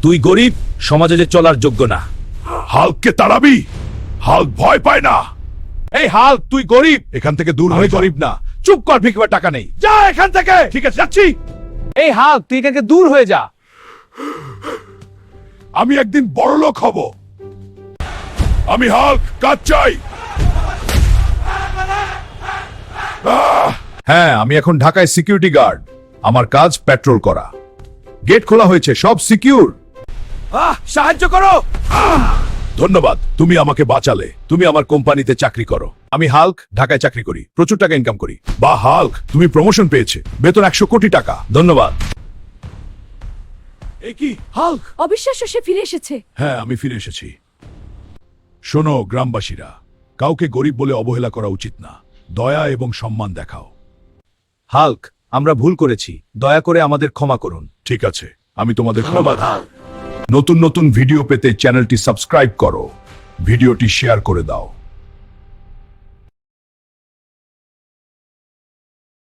তুই গরিব, সমাজে যে চলার যোগ্য না। হাল্ককে তাড়াবি? হাল্ক ভয় পায় না। এই হাল্ক, তুই গরিব। এখান থেকে দূর আমি হয়ে যা। গরিব না। চুপ কর, ভিক্ষার টাকা নেই। যা এখান থেকে। ঠিক আছে, যাচ্ছি। এই হাল্ক, তুই এখান থেকে দূর হয়ে যা। আমি একদিন বড়লোক হব। আমি হাল্ক, কাজ চাই। হ্যাঁ, আমি এখন ঢাকায় সিকিউরিটি গার্ড। আমার কাজ পেট্রোল করা। গেট খোলা হয়েছে, সব সিকিউর। সাহায্য করো। ধন্যবাদ, তুমি আমাকে বাঁচালে। তুমি আমার কোম্পানিতে চাকরি করো। আমি হাল্ক, ঢাকায় চাকরি করি, প্রচুর টাকা ইনকাম করি। বা হাল্ক, তুমি প্রমোশন পেয়েছে, বেতন 100 কোটি টাকা। ধন্যবাদ। এ কি হাল্ক? অবিশ্বাস্য, সে ফিরে এসেছে। হ্যাঁ, আমি ফিরে এসেছি। শোনো গ্রামবাসীরা, কাউকে গরিব বলে অবহেলা করা উচিত না। দয়া এবং সম্মান দেখাও। হাল্ক, আমরা ভুল করেছি, দয়া করে আমাদের ক্ষমা করুন। ঠিক আছে, আমি তোমাদের ক্ষমা। নতুন নতুন ভিডিও পেতে চ্যানেলটি সাবস্ক্রাইব করো, ভিডিওটি শেয়ার করে দাও।